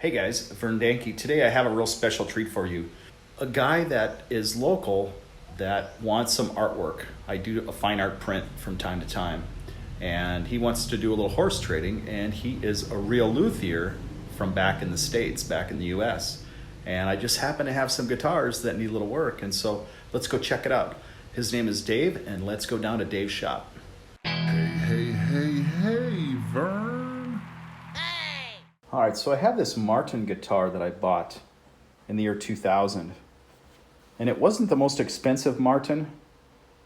Hey guys, Vern. Today I have a real special treat for you. A guy that is local that wants some artwork. I do a fine art print from time to time. And he wants to do a little horse trading, and he is a real luthier from back in the States, back in the US. And I just happen to have some guitars that need a little work, and so let's go check it out. His name is Dave, and let's go down to Dave's shop. Hey, Vern. All right, so I have this Martin guitar that I bought in the year 2000. And it wasn't the most expensive Martin,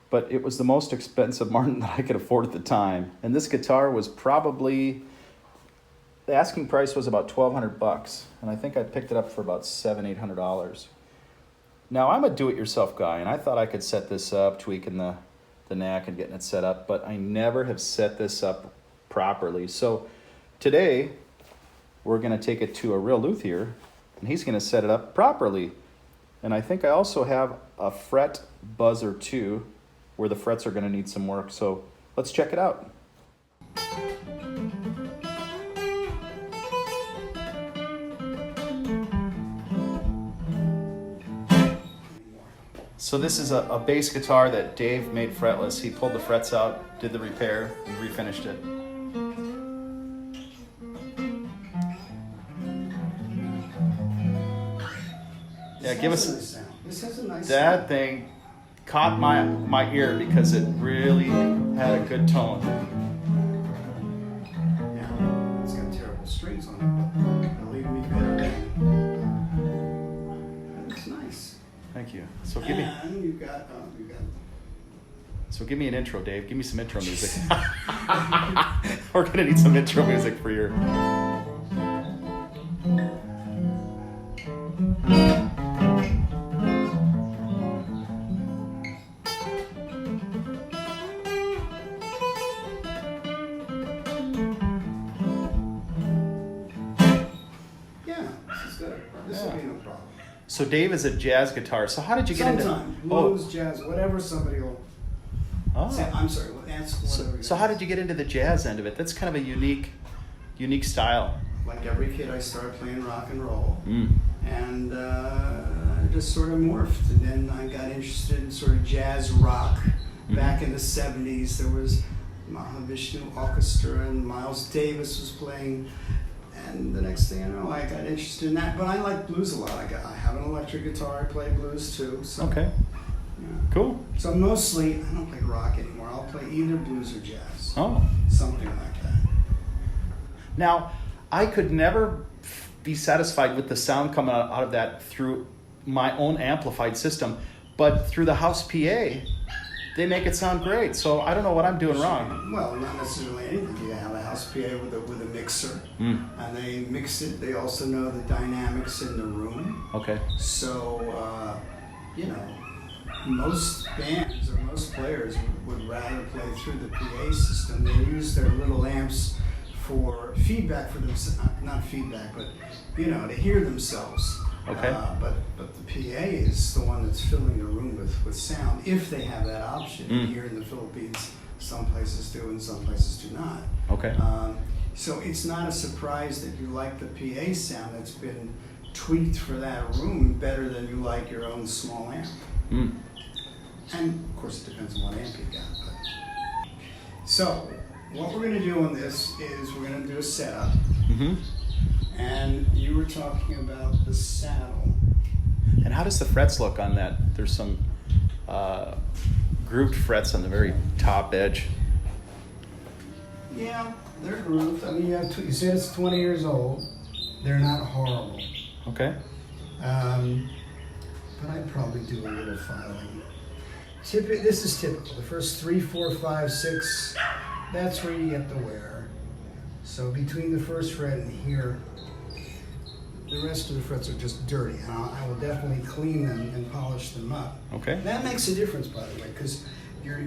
but it was the most expensive Martin that I could afford at the time. And this guitar was probably, the asking price was about $1,200, and I think I picked it up for about $700-800. Now, I'm a do-it-yourself guy, and I thought I could set this up, tweaking the neck and getting it set up, but I never have set this up properly. So today, we're going to take it to a real luthier, and he's going to set it up properly. And I think I also have a fret buzzer too, where the frets are going to need some work. So let's check it out. So this is a bass guitar that Dave made fretless. He pulled the frets out, did the repair, and refinished it. Yeah, give us This has a nice that sound. thing caught my ear because it really had a good tone. Yeah, it's got terrible strings on it, but it'll leave me better than. That's nice. Thank you. So give me And you got. give me an intro, Dave. Give me some intro music. We're gonna need some intro music for your. This will be no problem. So Dave is a jazz guitarist. So how did you get Sometime, into blues, jazz, whatever somebody will say. I'm sorry, ask whatever. So how did you get into the jazz end of it? That's kind of a unique style. Like every kid, I started playing rock and roll, Mm. and I just sort of morphed. And then I got interested in sort of jazz rock. Back in the 70s, there was Mahavishnu Orchestra, and Miles Davis was playing. And the next thing I know, I got interested in that. But I like blues a lot. I have an electric guitar. I play blues too. So, Okay. yeah. Cool. So mostly, I don't play rock anymore. I'll play either blues or jazz. Oh. Something like that. Now, I could never be satisfied with the sound coming out of that through my own amplified system, but through the house PA, they make it sound great. So I don't know what I'm doing wrong. Well, not necessarily anything. You have a house PA with a mixer, and they mix it. They also know the dynamics in the room. Okay. So, most bands or most players would rather play through the PA system. They use their little amps for feedback for themselves, not feedback, but to hear themselves. Okay. But the PA is the one that's filling the room with sound, if they have that option. Here in the Philippines, some places do and some places do not. Okay. So it's not a surprise that you like the PA sound that's been tweaked for that room better than you like your own small amp. Mm. And of course it depends on what amp you got. But. So what we're going to do on this is we're going to do a setup. Mm-hmm. And you were talking about the saddle. And how does the frets look on that? There's some grooved frets on the very top edge. Yeah, they're grooved. I mean, you said it's 20 years old. They're not horrible. Okay. But I'd probably do a little filing. This is typical. The first 3, 4, 5, 6, that's where you get the wear. So between the first fret and here, the rest of the frets are just dirty. And I will definitely clean them and polish them up. Okay. That makes a difference, by the way, because you're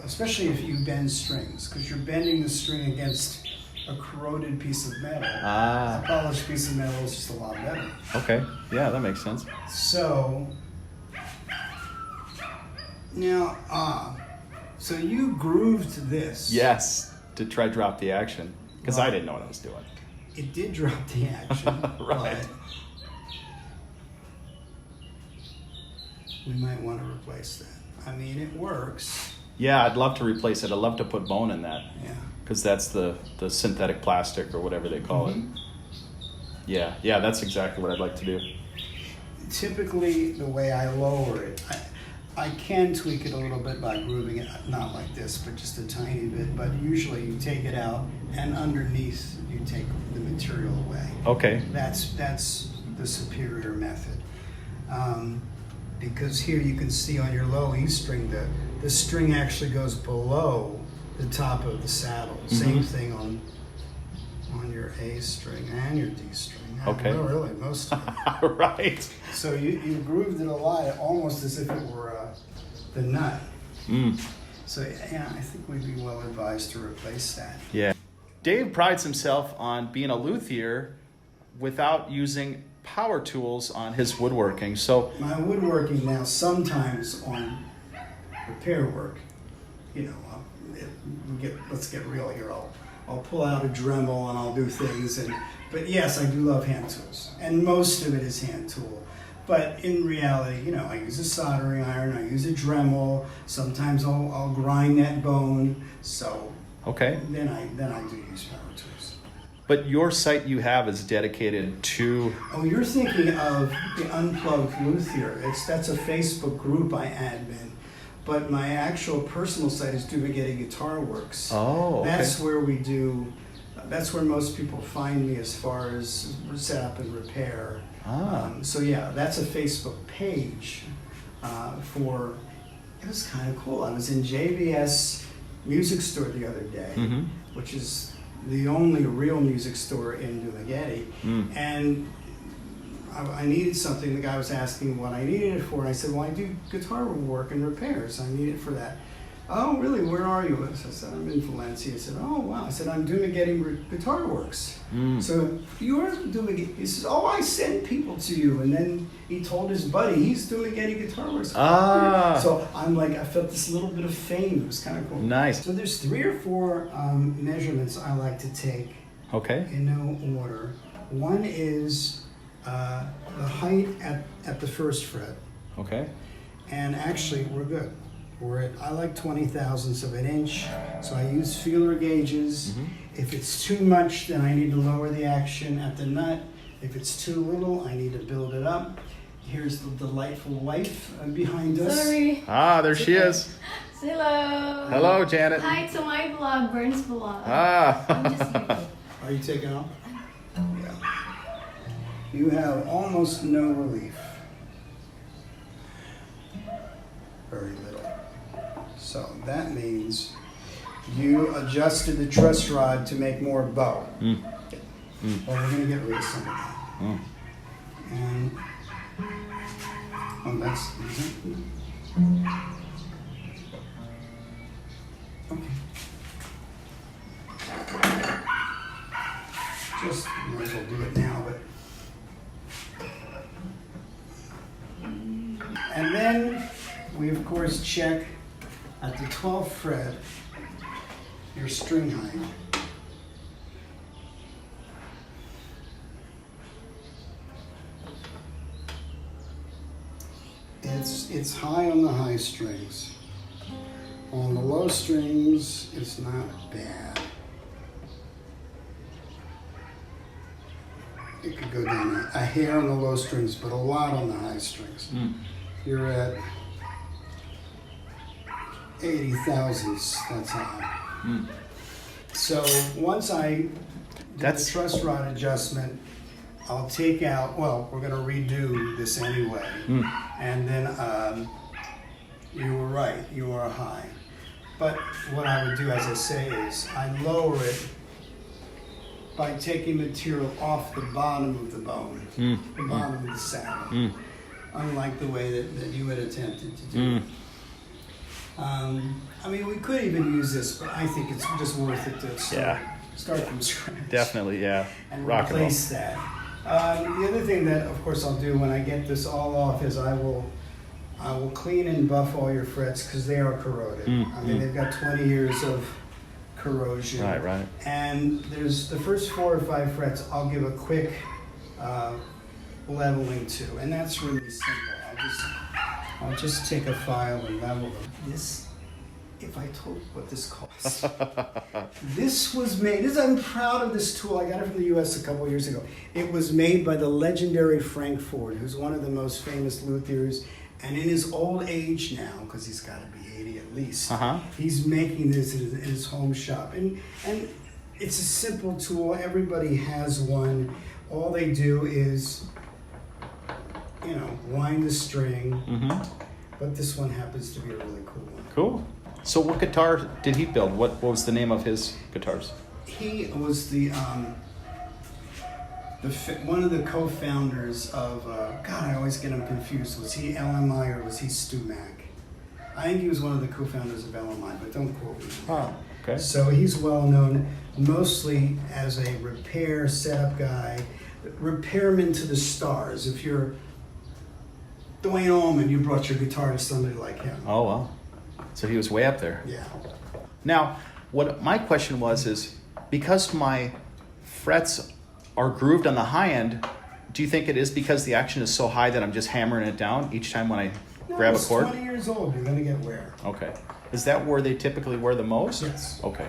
especially if you bend strings, because you're bending the string against a corroded piece of metal. A polished piece of metal is just a lot better. Okay. Yeah, that makes sense. So now, so you grooved this. Yes, to try drop the action, because I didn't know what I was doing. It did drop the action, Right. but we might want to replace that. I mean, it works. Yeah, I'd love to replace it. I'd love to put bone in that. Yeah. Because that's the synthetic plastic or whatever they call Mm-hmm. it. Yeah, that's exactly what I'd like to do. Typically, the way I lower it, I can tweak it a little bit by grooving it, not like this, but just a tiny bit. But usually you take it out, and underneath you take the material away. Okay. That's the superior method. Because here you can see on your low E string, the string actually goes below the top of the saddle. Same thing on your A string and your D string. Okay. Well, really, most of it. Right. So you grooved it a lot, almost as if it were the nut. So yeah, I think we'd be well advised to replace that. Yeah. Dave prides himself on being a luthier without using power tools on his woodworking. So My woodworking now, sometimes on repair work, let's get real here. I'll pull out a Dremel and I'll do things, but yes, I do love hand tools, and most of it is hand tool. But in reality, I use a soldering iron, I use a Dremel. Sometimes I'll grind that bone. So okay. then I do use power tools. But your site you have is dedicated to. Oh, you're thinking of the Unplugged Luthier. That's a Facebook group I admin. But my actual personal site is Dumaguete Guitar Works. Oh, okay. That's where most people find me as far as setup and repair. So yeah, that's a Facebook page it was kind of cool. I was in JVS Music Store the other day, which is the only real music store in Dumaguete. And I needed something. The guy was asking what I needed it for, and I said, well, I do guitar work and repairs. I need it for that. Oh, really? Where are you? I said, I'm in Valencia. I said, oh, wow. I said, I'm Dumaguete Guitar Works. So you're Dumaguete. He says, oh, I send people to you. And then he told his buddy, he's Dumaguete Guitar Works. So I'm like, I felt this little bit of fame. It was kind of cool. Nice. So there's 3 or 4 measurements I like to take Okay. in no order. One is the height at the first fret. Okay. And actually, we're good. I like 20,000ths of an inch, so I use feeler gauges. If it's too much, then I need to lower the action at the nut. If it's too little, I need to build it up. Here's the delightful wife behind us. Sorry. There she is. Hello. Hello, Janet. Hi to my vlog, Vern's vlog. I'm just here. Are you taking off? Yeah. You have almost no relief. Very little. So that means you adjusted the truss rod to make more bow. Well, we're going to get rid of some of that. And that's okay. Just might as well do it now, but. And then we of course check at the 12th fret your string height. It's high on the high strings. On the low strings, it's not bad. It could go down a hair on the low strings, but a lot on the high strings. You're at 80,000ths, that's high. So once I do the truss rod adjustment, I'll take out, well, we're going to redo this anyway. And then you were right, you are high. But what I would do, as I say, is I lower it by taking material off the bottom of the bone, the bottom of the saddle, unlike the way that you had attempted to do. I mean, we could even use this, but I think it's just worth it to start from scratch. Definitely, yeah. And Rock replace that. The other thing that, of course, I'll do when I get this all off is I will clean and buff all your frets because they are corroded. I mean, they've got 20 years of corrosion. Right. And there's the first 4 or 5 frets I'll give a quick leveling to, and that's really simple. I'll just take a file and level them. This, if I told you what this costs. This was made, I'm proud of this tool. I got it from the US a couple years ago. It was made by the legendary Frank Ford, who's one of the most famous luthiers. And in his old age now, because he's got to be 80 at least, he's making this in his home shop. And it's a simple tool. Everybody has one. All they do is, wind the string. But this one happens to be a really cool one. Cool. So what guitar did he build? What was the name of his guitars? He was the one of the co-founders of, God, I always get him confused. Was he LMI or was he Stumac? I think he was one of the co-founders of LMI, but don't quote me. Oh, okay. So he's well known mostly as a repair setup guy, repairman to the stars. If you're Dwayne Allman, you brought your guitar to somebody like him. Oh, wow. So he was way up there. Yeah. Now, what my question was is, because my frets are grooved on the high end, do you think it is because the action is so high that I'm just hammering it down each time when I grab a chord? 20 years old, you're going to get wear. Okay. Is that where they typically wear the most? Yes. Okay.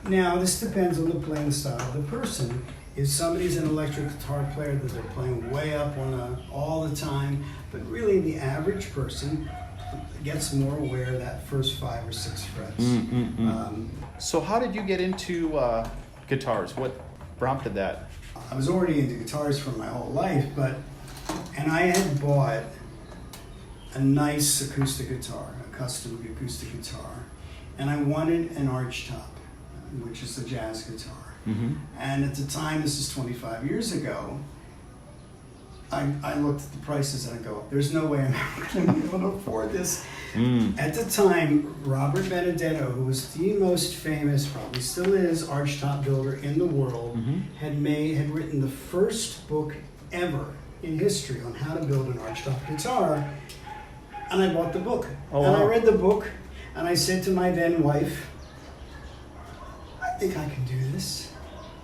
Now, this depends on the playing style of the person. If somebody's an electric guitar player that they're playing way up on all the time, but really the average person gets more wear that first 5 or 6 frets. So how did you get into guitars? What prompted that? I was already into guitars for my whole life, and I had bought a nice acoustic guitar, a custom acoustic guitar, and I wanted an arch top, which is the jazz guitar. And at the time, this is 25 years ago, I looked at the prices and I go, there's no way I'm ever going to be able to afford this. At the time, Robert Benedetto, who was the most famous, probably still is, archtop builder in the world, had written the first book ever in history on how to build an archtop guitar. And I bought the book. I read the book, and I said to my then wife, I think I can do this.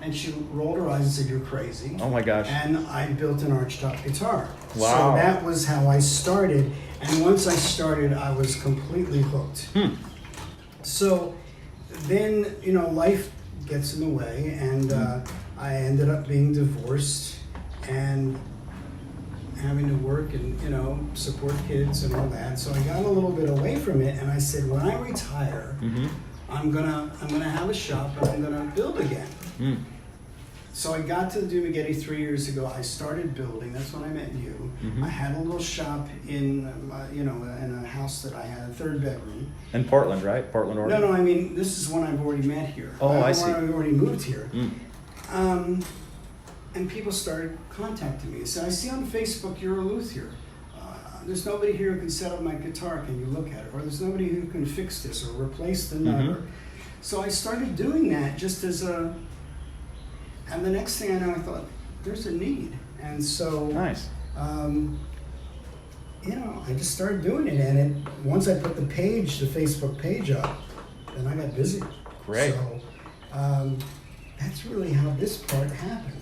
And she rolled her eyes and said, you're crazy. Oh my gosh. And I built an archtop guitar. Wow. So that was how I started. And once I started, I was completely hooked. So then, life gets in the way, and I ended up being divorced and having to work and, support kids and all that. So I got a little bit away from it, and I said, when I retire, I'm gonna have a shop and I'm gonna build again. So I got to Dumaguete 3 years ago. I started building. That's when I met you. I had a little shop in in a house that I had, a 3rd bedroom. In Portland, right? Portland, Oregon? No, I mean, this is when I've already met here. Oh, I see. I've already moved here. And people started contacting me. They said, I see on Facebook you're a luthier. There's nobody here who can set up my guitar. Can you look at it? Or there's nobody who can fix this or replace the nut. So I started doing that just as a... And the next thing I know, I thought, there's a need. And so... Nice. I just started doing it. And once I put the Facebook page up, then I got busy. Great. So that's really how this part happened.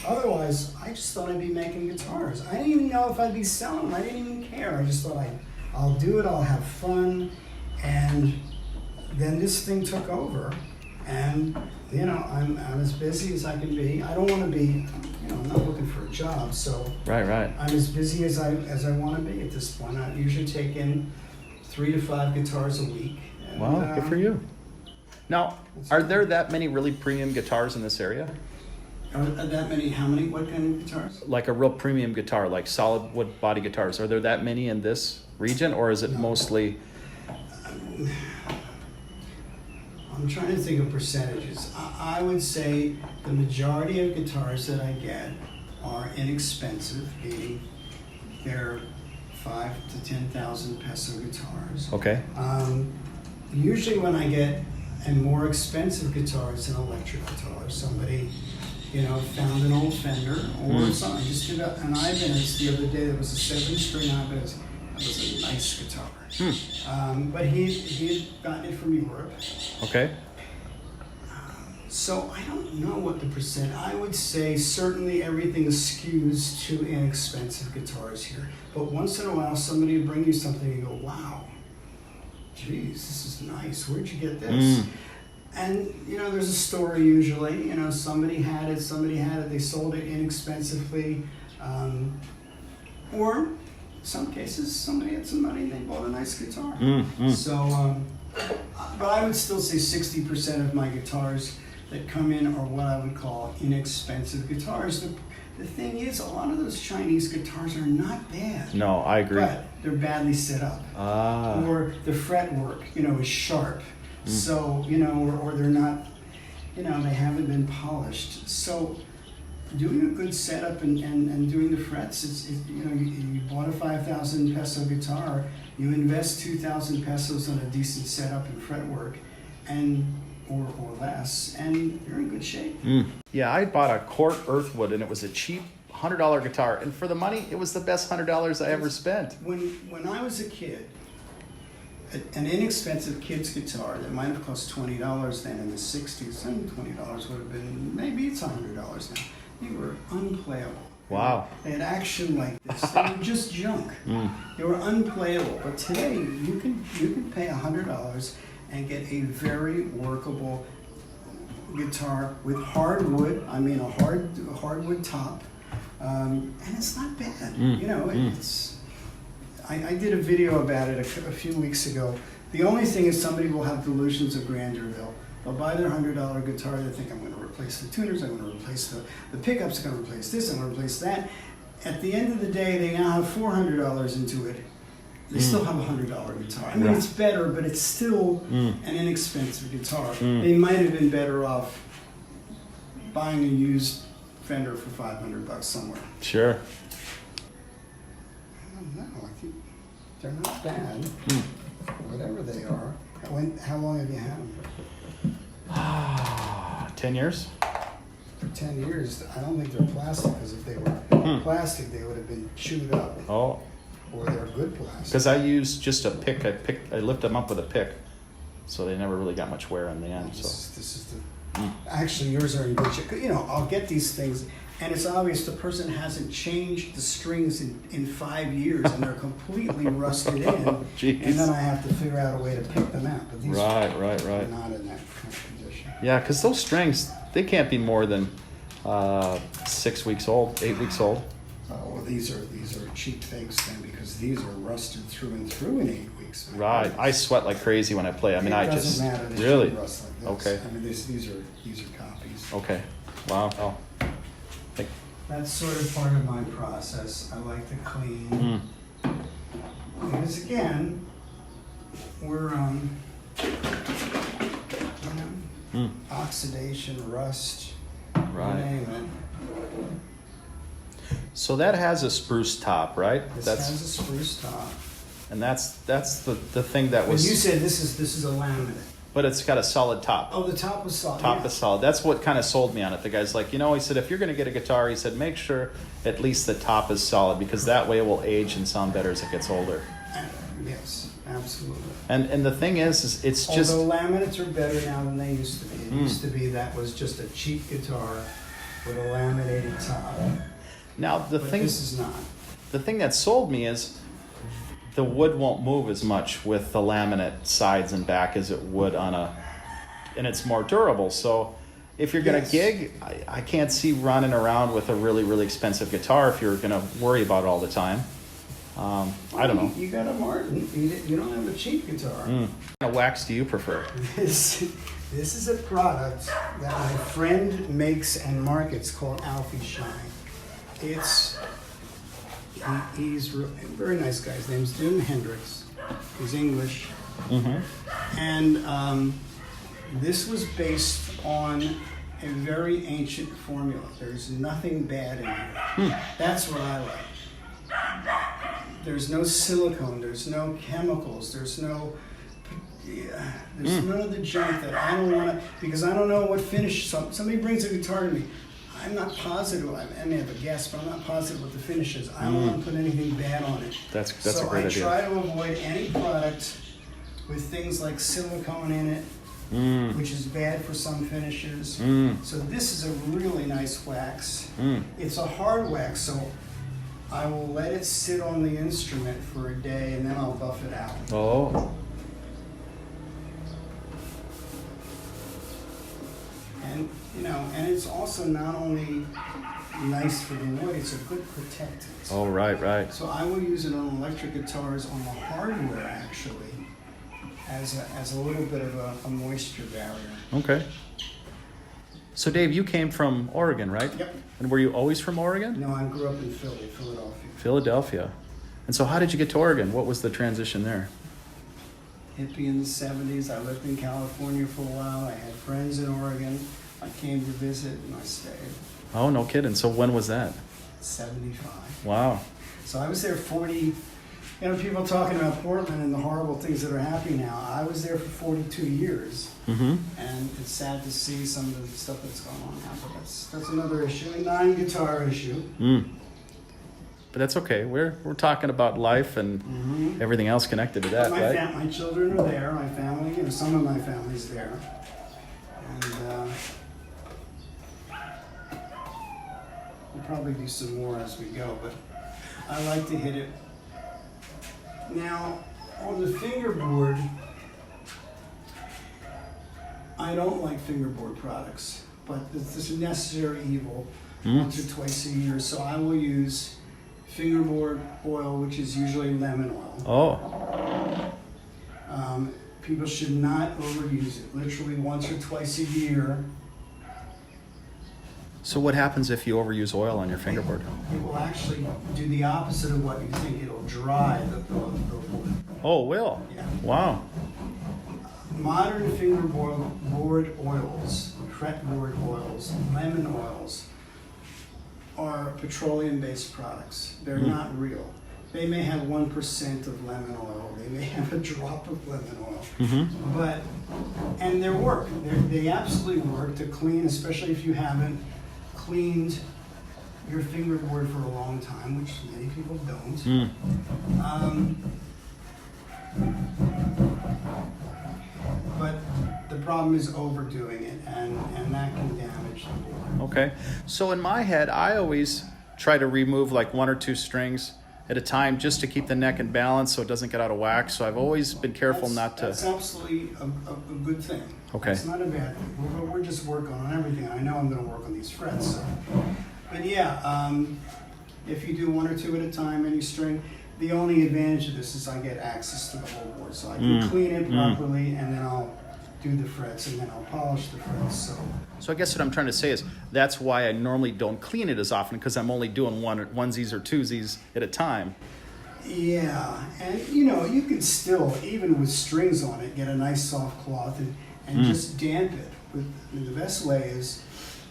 Otherwise, I just thought I'd be making guitars. I didn't even know if I'd be selling them. I didn't even care. I just thought I'll do it, I'll have fun. And then this thing took over. And, I'm as busy as I can be. I don't want to be, I'm not looking for a job. So Right. I'm as busy as I want to be at this point. I usually take in 3 to 5 guitars a week. And, Wow, good for you. Now, are there that many really premium guitars in this area? Are that many? How many? What kind of guitars? Like a real premium guitar, like solid wood body guitars. Are there that many in this region, or is it mostly... I'm trying to think of percentages. I would say the majority of guitars that I get are inexpensive, meaning they're 5,000 to 10,000 peso guitars. Okay. Usually when I get a more expensive guitar, it's an electric guitar. Somebody, found an old Fender or something. Just did an Ibanez the other day that was a 7-string Ibanez. That was a nice guitar. But he had gotten it from Europe. Okay. So I don't know what the percent. I would say certainly everything skews to inexpensive guitars here. But once in a while, somebody will bring you something and you go, wow, geez, this is nice. Where'd you get this? And, there's a story usually. Somebody had it, they sold it inexpensively. Or in some cases, somebody had some money and they bought a nice guitar. So, but I would still say 60% of my guitars that come in are what I would call inexpensive guitars. The thing is, a lot of those Chinese guitars are not bad. No, I agree. But they're badly set up. Or the fretwork, is sharp. So, or they're not, they haven't been polished. So doing a good setup and doing the frets, you bought a 5,000 peso guitar, you invest 2,000 pesos on a decent setup and fretwork, or less, and you're in good shape. Yeah, I bought a Court Earthwood, and it was a cheap $100 guitar, and for the money, it was the best $100 I ever spent. When I was a kid, an inexpensive kid's guitar that might have cost $20 then in the 60s, and $20 would have been, maybe it's $100 now. They were unplayable. Wow. They had action like this. They were just junk. They were unplayable. But today, you can pay $100 and get a very workable guitar with hardwood. I mean, a hardwood top, and it's not bad. It's. I did a video about it a few weeks ago. The only thing is somebody will have delusions of grandeur. They'll buy their $100 guitar. They think, I'm going to replace the tuners. I'm going to replace the pickups. I'm going to replace this. I'm going to replace that. At the end of the day, they now have $400 into it. They still have a $100 guitar. I mean, it's better, but it's still an inexpensive guitar. They might have been better off buying a used Fender for $500 somewhere. Sure. I don't know. I think they're not bad. Whatever they are. How long have you had them? 10 years. For 10 years. I don't think they're plastic, because if they were plastic, they would have been chewed up. Oh. Or they're good plastic. Because I used just a pick. I lift them up with a pick, so they never really got much wear in the end. This is the. Actually, yours are in good shape. I'll get these things, and it's obvious the person hasn't changed the strings in 5 years, and they're completely rusted in. Jeez. And then I have to figure out a way to pick them out. But these right. are not in that kind of condition. Yeah, because those strings, they can't be more than 6 weeks old, 8 weeks old. Well, these are cheap fakes then, because these are rusted through and through in 8 weeks. Right. I sweat like crazy when I play. I mean, it doesn't matter. They really shouldn't rust like this. Okay. I mean, these are copies. Okay. Wow. Oh. That's sort of part of my process. I like to clean. Because again, we're oxidation, rust, Right. you name it. So that has a spruce top, right? This has a spruce top. And that's the thing that was. When you said this is a laminate. But it's got a solid top. Oh, the top was solid. Top is solid. That's what kind of sold me on it. The guy's like, he said, if you're going to get a guitar, he said, make sure at least the top is solid, because that way it will age and sound better as it gets older. Yes, absolutely. And the thing is it's just. Although laminates are better now than they used to be. It used to be that was just a cheap guitar with a laminated top. Now But this is not. The thing that sold me is the wood won't move as much with the laminate sides and back as it would and it's more durable. So if you're going to gig, I can't see running around with a really, really expensive guitar if you're going to worry about it all the time. I don't know. You got a Martin. You don't have a cheap guitar. What kind of wax do you prefer? This is a product that my friend makes and markets called Alfie Shine. He's a very nice guy. His name's Jim Hendricks. He's English. And this was based on a very ancient formula. There's nothing bad in here. That's what I like. There's no silicone. There's no chemicals. There's none of the junk that I don't want to, because I don't know what finish. Somebody brings a guitar to me. I'm not positive. I may have a guess, but I'm not positive what the finish is. I don't want to put anything bad on it. That's a great idea. So I try to avoid any product with things like silicone in it which is bad for some finishes. So this is a really nice wax. It's a hard wax, so I will let it sit on the instrument for a day and then I'll buff it out. Oh. And and it's also not only nice for the wood, it's a good protectant. Oh, right. So I will use it on electric guitars on the hardware actually as a little bit of a moisture barrier. Okay. So Dave, you came from Oregon, right? Yep. And were you always from Oregon? No, I grew up in Philadelphia. Philadelphia. And so how did you get to Oregon? What was the transition there? Hippie in the 70s. I lived in California for a while. I had friends in Oregon. I came to visit and I stayed. Oh, no kidding. So when was that? 75. Wow. So I was there 40. People talking about Portland and the horrible things that are happening now. I was there for 42 years. And it's sad to see some of the stuff that's going on now, but that's another issue, a non-guitar issue. But that's okay. We're talking about life and everything else connected to that, right? My children are there. My family, some of my family's there, and we'll probably do some more as we go. But I like to hit it. Now, on the fingerboard, I don't like fingerboard products, but it's a necessary evil once or twice a year. So I will use fingerboard oil, which is usually lemon oil. People should not overuse it. Literally once or twice a year. So what happens if you overuse oil on your fingerboard? It will actually do the opposite of what you think. It'll dry the wood. Oh, it will? Yeah. Wow. Modern fingerboard oils, fretboard oils, lemon oils, are petroleum-based products. They're not real. They may have 1% of lemon oil. They may have a drop of lemon oil. And they work. They absolutely work to clean, especially if you haven't cleaned your fingerboard for a long time, which many people don't. But the problem is overdoing it, and that can damage the board. Okay. So in my head, I always try to remove like one or two strings at a time just to keep the neck in balance so it doesn't get out of whack. So I've always been careful not to... That's absolutely a good thing. Okay. It's not a bad thing. We're just working on everything. I know I'm going to work on these frets. So. But yeah, if you do one or two at a time, any string, the only advantage of this is I get access to the whole board. So I can clean it properly, and then I'll do the frets, and then I'll polish the frets. So I guess what I'm trying to say is that's why I normally don't clean it as often, because I'm only doing onesies or twosies at a time. Yeah, and you can still, even with strings on it, get a nice soft cloth and just damp it. The best way is,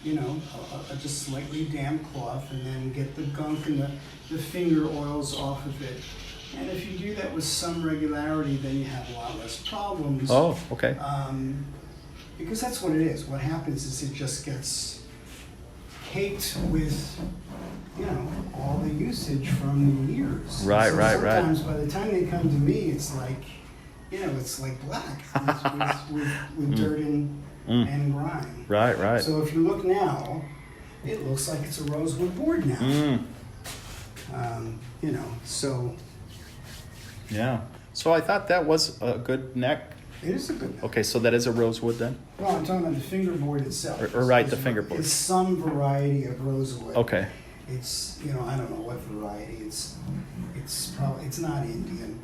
a just slightly damp cloth, and then get the gunk and the finger oils off of it. And if you do that with some regularity, then you have a lot less problems. Oh, okay. Because that's what it is. What happens is it just gets caked with, all the usage from the years. Right. Sometimes by the time they come to me, it's like, it's like black with dirt and grime. Right. So if you look now, it looks like it's a rosewood board now. So. Yeah. So I thought that was a good neck. It is a good neck. Okay, so that is a rosewood then? No, I'm talking about the fingerboard itself. Or right, the fingerboard. It's some variety of rosewood. Okay. It's, I don't know what variety. It's probably, it's not Indian.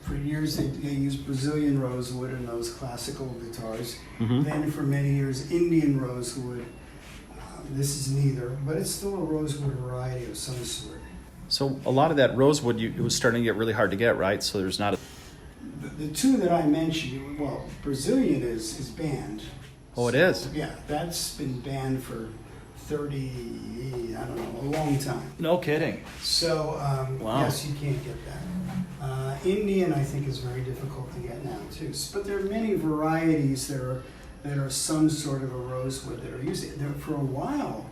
For years they used Brazilian rosewood in those classical guitars. Then for many years, Indian rosewood. This is neither, but it's still a rosewood variety of some sort. So a lot of that rosewood, it was starting to get really hard to get, right? So there's not a... The two that I mentioned, Brazilian is banned. Oh, it is? Yeah, that's been banned for 30, I don't know, a long time. No kidding. So, wow. Yes, you can't get that. Indian, I think, is very difficult to get now, too. But there are many varieties that are some sort of a rosewood that are used. For a while,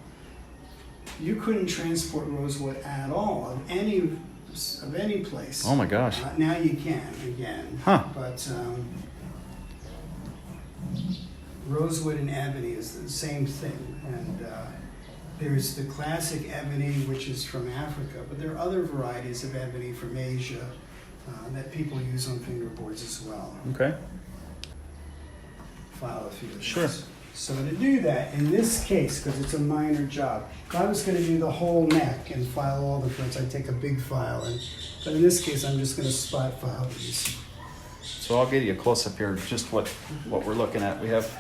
you couldn't transport rosewood at all of any place. Oh my gosh. Now you can again. Huh. But rosewood and ebony is the same thing. And there's the classic ebony, which is from Africa, but there are other varieties of ebony from Asia that people use on fingerboards as well. Okay. File a few of these. Sure. So to do that, in this case, because it's a minor job, if I was going to do the whole neck and file all the frets, I'd take a big file. But in this case, I'm just going to spot file these. So I'll get you a close up here, just what we're looking at. We have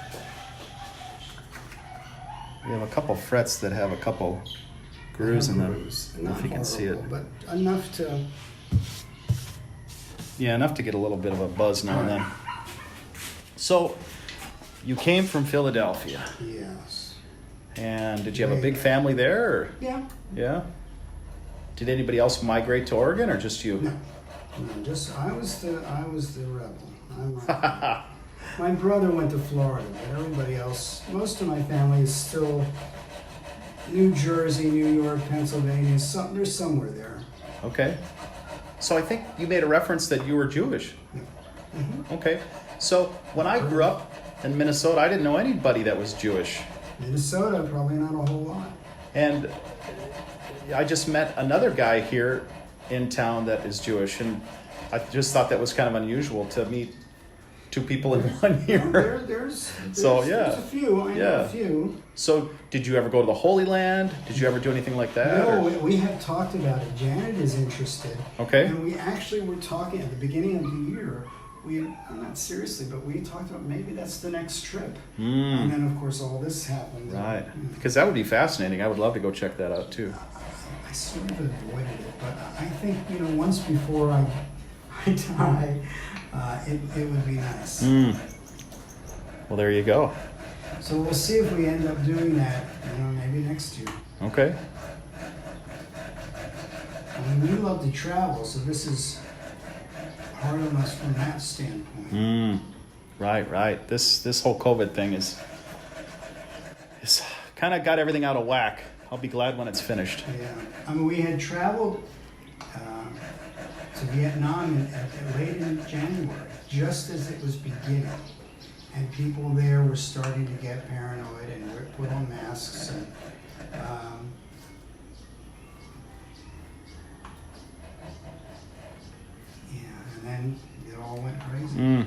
a couple frets that have a couple grooves in them. If you can see it. But enough to... Yeah, enough to get a little bit of a buzz now and then. So, you came from Philadelphia. Yes. And did you have a big family there? Or? Yeah. Yeah? Did anybody else migrate to Oregon or just you? No, just I was the rebel. My brother went to Florida, but everybody else, most of my family is still New Jersey, New York, Pennsylvania. They're somewhere there. Okay. So I think you made a reference that you were Jewish. Mm-hmm. Okay. So when I grew up in Minnesota, I didn't know anybody that was Jewish. Minnesota, probably not a whole lot. And I just met another guy here in town that is Jewish, and I just thought that was kind of unusual to meet two people in 1 year. There's yeah. a few. I know a few. So did you ever go to the Holy Land? Did you ever do anything like that? No, or? we have talked about it. Janet is interested. Okay. And we actually were talking at the beginning of the year. Not seriously, but we talked about maybe that's the next trip. And then, of course, all this happened. Right. Because that would be fascinating. I would love to go check that out, too. I sort of avoided it, but I think, once before I die, it would be nice. Well, there you go. So we'll see if we end up doing that, maybe next year. Okay. I mean, we love to travel, so this is hard on us from that standpoint. Right. This whole COVID thing is kind of got everything out of whack. I'll be glad when it's finished. Yeah. I mean, we had traveled to Vietnam late in January, just as it was beginning. And people there were starting to get paranoid and put on masks. And, and then it all went crazy.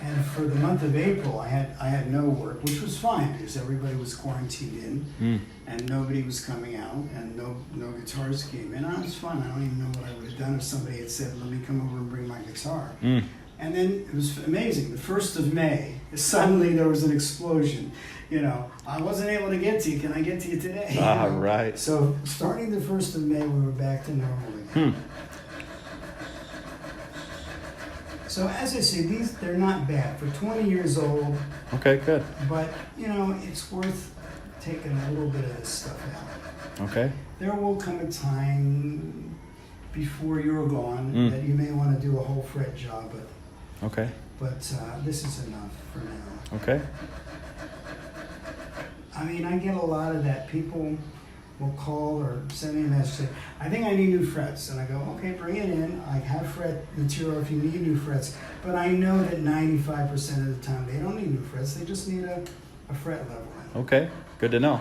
And for the month of April, I had no work, which was fine because everybody was quarantined in, and nobody was coming out, and no guitars came in. I was fine. I don't even know what I would have done if somebody had said, "Let me come over and bring my guitar." And then it was amazing. The 1st of May, suddenly there was an explosion. I wasn't able to get to you. Can I get to you today? Right. So starting the 1st of May, we were back to normal again. So as I say, they're not bad. For 20 years old. Okay, good. But, it's worth taking a little bit of this stuff out. Okay. There will come a time before you're gone that you may want to do a whole fret job, Okay. but this is enough for now. Okay. I mean, I get a lot of that. People will call or send me a message saying, "I think I need new frets." And I go, "Okay, bring it in. I have fret material if you need new frets." But I know that 95% of the time they don't need new frets. They just need a fret leveling. Okay. Good to know.